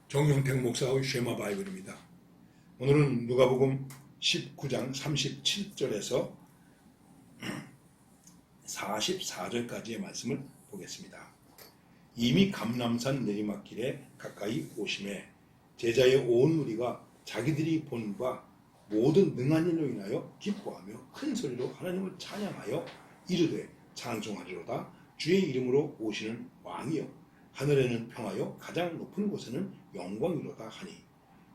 정용택 목사의 쉐마 바이블입니다. 오늘은 누가복음 19장 37절에서 44절까지의 말씀을 보겠습니다. 이미 감람산 내리막길에 가까이 오심에 제자의 온 무리가 자기들이 본 바 모든 능한 일로 인하여 기뻐하며 큰 소리로 하나님을 찬양하여 이르되 찬송하리로다. 주의 이름으로 오시는 왕이여 하늘에는 평하여 가장 높은 곳에는 영광이로다 하니,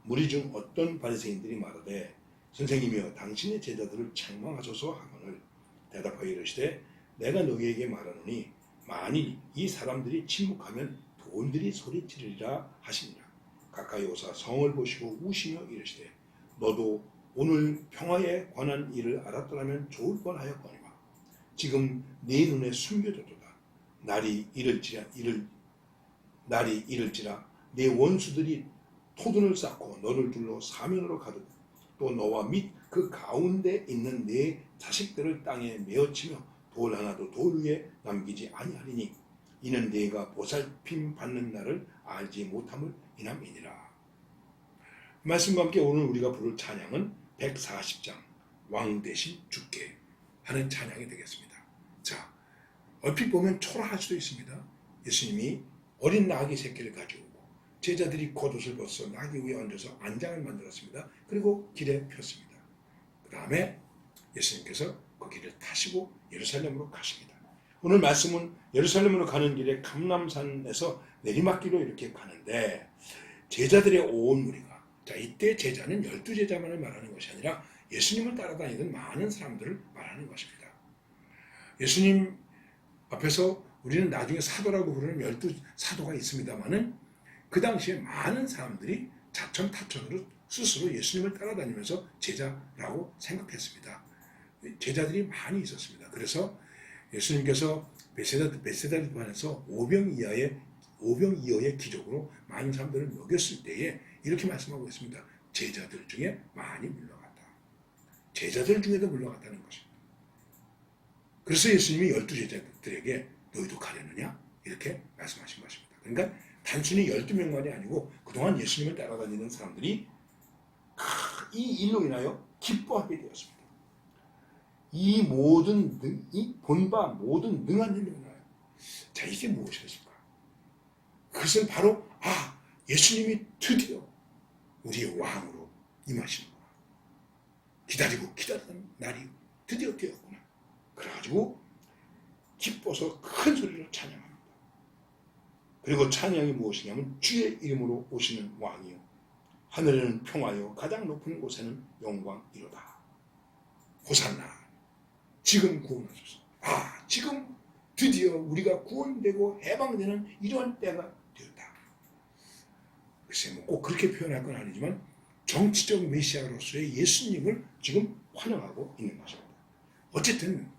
무리 중 어떤 바리새인들이 말하되 선생님이여 당신의 제자들을 책망하소서 하거늘 대답하여 이르시되 내가 너희에게 말하노니 만일 이 사람들이 침묵하면 돌들이 소리 지르리라 하시니라. 가까이 오사 성을 보시고 우시며 이르시되 너도 오늘 평화에 관한 일을 알았더라면 좋을 뻔하였거니와 지금 네 눈에 숨겨졌도다. 날이 이를지라 네 원수들이 토둔을 쌓고 너를 둘러 사면으로 가두고 또 너와 및 그 가운데 있는 네 자식들을 땅에 메어치며 돌 하나도 돌 위에 남기지 아니하리니 이는 네가 보살핌 받는 날을 알지 못함을 인함이니라. 말씀과 함께 오늘 우리가 부를 찬양은 140장 왕 대신 주께 하는 찬양이 되겠습니다. 자, 얼핏 보면 초라할 수도 있습니다. 예수님이 어린 나귀 새끼를 가져오고 제자들이 겉옷을 벗어 나귀 위에 얹어서 안장을 만들었습니다. 그리고 길에 폈습니다. 그 다음에 예수님께서 그 길을 타시고 예루살렘으로 가십니다. 오늘 말씀은 예루살렘으로 가는 길에 감람산에서 내리막길로 이렇게 가는데 제자들의 온 무리가, 자, 이때 제자는 12제자만을 말하는 것이 아니라 예수님을 따라다니던 많은 사람들을 말하는 것입니다. 예수님 앞에서 우리는 나중에 사도라고 부르는 12사도가 있습니다만은 그 당시에 많은 사람들이 자천타천으로 스스로 예수님을 따라다니면서 제자라고 생각했습니다. 제자들이 많이 있었습니다. 그래서 예수님께서 베세다 들판에서 오병이어의 기적으로 많은 사람들을 먹였을 때에 이렇게 말씀하고 있습니다. 제자들 중에 많이 물러갔다. 제자들 중에도 물러갔다는 것입니다. 그래서 예수님이 12제자들에게 너희도 가려느냐? 이렇게 말씀하신 것입니다. 그러니까 단순히 12명만이 아니고 그동안 예수님을 따라다니는 사람들이 이 일로 인하여 기뻐하게 되었습니다. 이 본바 모든 능한 일로 인하여. 자, 이게 무엇이었을까? 그것은 바로 예수님이 드디어 우리의 왕으로 임하시는구나. 기다리던 날이 드디어 되었구나. 그래가지고 기뻐서 큰 소리로 찬양합니다. 그리고 찬양이 무엇이냐면 주의 이름으로 오시는 왕이요 하늘에는 평화요 가장 높은 곳에는 영광이로다. 호산나, 지금 구원하소서. 지금 드디어 우리가 구원되고 해방되는 이러한 때가 되었다. 글쎄 꼭 그렇게 표현할 건 아니지만 정치적 메시아로서의 예수님을 지금 환영하고 있는 것입니다. 어쨌든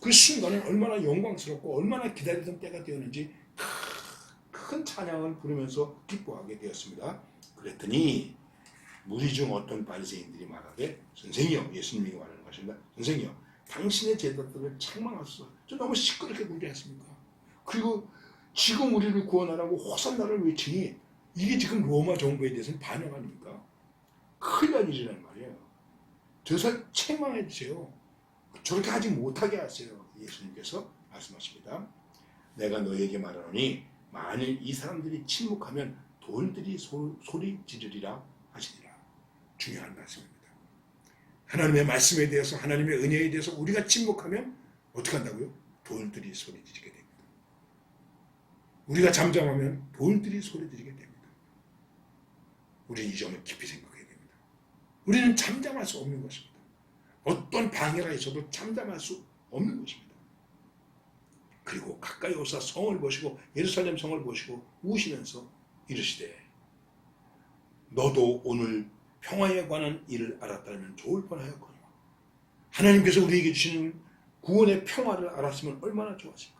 그 순간은 얼마나 영광스럽고 얼마나 기다리던 때가 되었는지 큰 찬양을 부르면서 기뻐하게 되었습니다. 그랬더니 무리 중 어떤 바리새인들이 말하되 선생이여, 예수님이 말하는 것입니다. 선생이여, 당신의 제자들을 책망하소서. 저 너무 시끄럽게 굴지 않습니까? 그리고 지금 우리를 구원하라고 호산나를 외치니 이게 지금 로마 정부에 대해서는 반역 아닙니까? 큰일 날 일이란 말이에요. 저 사람 책망해 주세요. 저렇게 하지 못하게 하세요. 예수님께서 말씀하십니다. 내가 너에게 말하노니 만일 이 사람들이 침묵하면 돌들이 소리 지르리라 하시니라. 중요한 말씀입니다. 하나님의 말씀에 대해서, 하나님의 은혜에 대해서 우리가 침묵하면 어떻게 한다고요? 돌들이 소리 지르게 됩니다. 우리가 잠잠하면 돌들이 소리 지르게 됩니다. 우리는 이 점을 깊이 생각해야 됩니다. 우리는 잠잠할 수 없는 것입니다. 어떤 방해가 있어도 잠잠할 수 없는 것입니다. 그리고 가까이 오사 성을 보시고 예루살렘 성을 보시고 우시면서 이르시되 너도 오늘 평화에 관한 일을 알았다면 좋을 뻔하였거니와. 하나님께서 우리에게 주시는 구원의 평화를 알았으면 얼마나 좋았을까.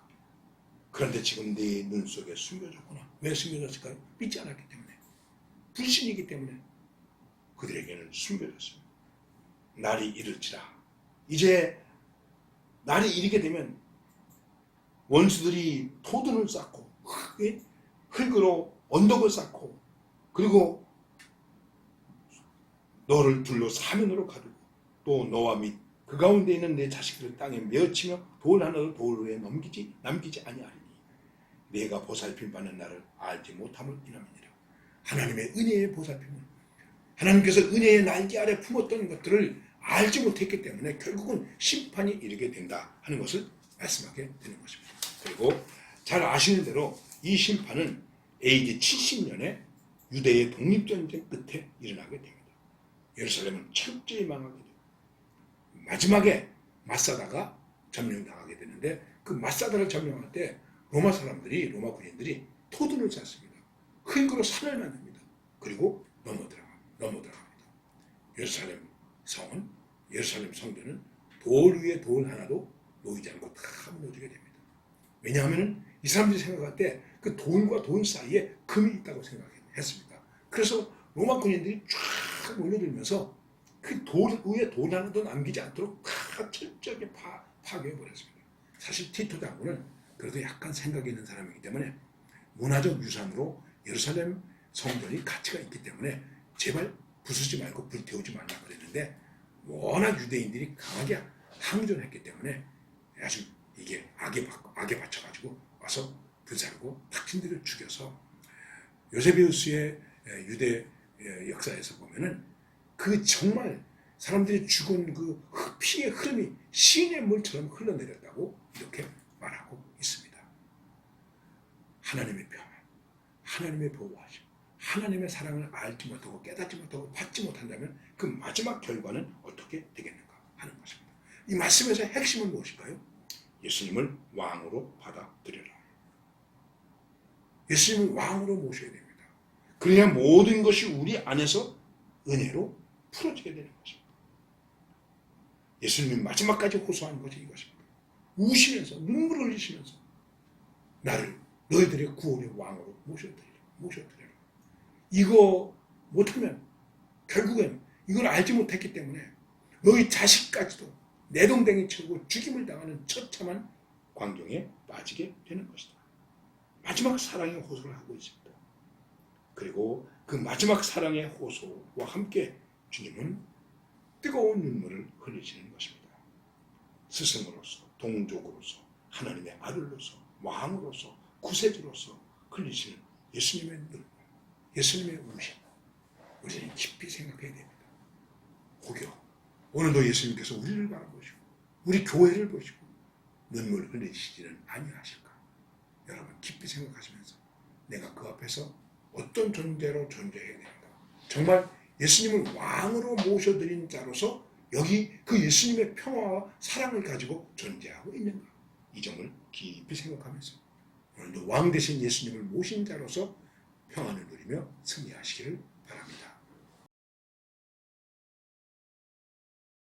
그런데 지금 네 눈 속에 숨겨졌구나. 왜 숨겨졌을까요? 믿지 않았기 때문에, 불신이기 때문에 그들에게는 숨겨졌습니다. 날이 이를지라. 이제 날이 이르게 되면 원수들이 토둔을 쌓고 흙으로 언덕을 쌓고 그리고 너를 둘러 사면으로 가두고 또 너와 및 그 가운데 있는 내 자식들을 땅에 메어치며 돌 하나도 돌 위에 남기지 아니하리니 내가 보살핌 받는 나를 알지 못함을 인함이니라. 하나님의 은혜의 보살핌은 하나님께서 은혜의 날개 아래 품었던 것들을 알지 못했기 때문에 결국은 심판이 이르게 된다 하는 것을 말씀하게 되는 것입니다. 그리고 잘 아시는 대로 이 심판은 AD 70년에 유대의 독립전쟁 끝에 일어나게 됩니다. 예루살렘은 철저히 망하게 됩니다. 마지막에 마사다가 점령당하게 되는데 그 마사다를 점령할 때 로마 군인들이 토둔을 쌓습니다. 흙으로 산을 만듭니다. 그리고 넘어 들어갑니다. 예루살렘 성전은 돌 위에 돌 하나도 놓이지 않고 다 무너지게 됩니다. 왜냐하면 이 사람들이 생각할 때 그 돌과 돌 사이에 금이 있다고 생각했습니다. 그래서 로마 군인들이 쫙 몰려들면서 그 돌 위에 돌 하나도 남기지 않도록 다 철저하게 파괴해버렸습니다. 사실 티토 장군은 그래도 약간 생각이 있는 사람이기 때문에 문화적 유산으로 예루살렘 성전이 가치가 있기 때문에 제발 부수지 말고 불태우지 말라 그랬는데 워낙 유대인들이 강하게 항전했기 때문에 아주 이게 악에 받쳐가지고 와서 불사르고 탁신들을 죽여서 요세비우스의 유대 역사에서 보면은 그 정말 사람들이 죽은 그 피의 흐름이 신의 물처럼 흘러내렸다고 이렇게 말하고 있습니다. 하나님의 평안, 하나님의 보호하심, 하나님의 사랑을 알지 못하고 깨닫지 못하고 받지 못한다면 그 마지막 결과는 어떻게 되겠는가 하는 것입니다. 이 말씀에서 핵심은 무엇일까요? 예수님을 왕으로 받아들여라. 예수님을 왕으로 모셔야 됩니다. 그래야 모든 것이 우리 안에서 은혜로 풀어지게 되는 것입니다. 예수님이 마지막까지 호소하는 것이 이것입니다. 우시면서 눈물을 흘리시면서 나를 너희들의 구원의 왕으로 모셔드리라. 이거 못하면 결국엔 이걸 알지 못했기 때문에 너희 자식까지도 내동댕이 치고 죽임을 당하는 처참한 광경에 빠지게 되는 것이다. 마지막 사랑의 호소를 하고 있습니다. 그리고 그 마지막 사랑의 호소와 함께 주님은 뜨거운 눈물을 흘리시는 것입니다. 스승으로서, 동족으로서, 하나님의 아들로서, 왕으로서, 구세주로서 흘리시는 예수님의 눈물, 예수님의 우심, 우리는 깊이 생각해야 됩니다. 혹여 오늘도 예수님께서 우리를 바라보시고 우리 교회를 보시고 눈물 흘리시지는 아니하실까? 여러분 깊이 생각하시면서 내가 그 앞에서 어떤 존재로 존재해야 된다. 정말 예수님을 왕으로 모셔드린 자로서 여기 그 예수님의 평화와 사랑을 가지고 존재하고 있는가? 이 점을 깊이 생각하면서 오늘도 왕 대신 예수님을 모신 자로서 평안을 누리며 승리하시기를 바랍니다.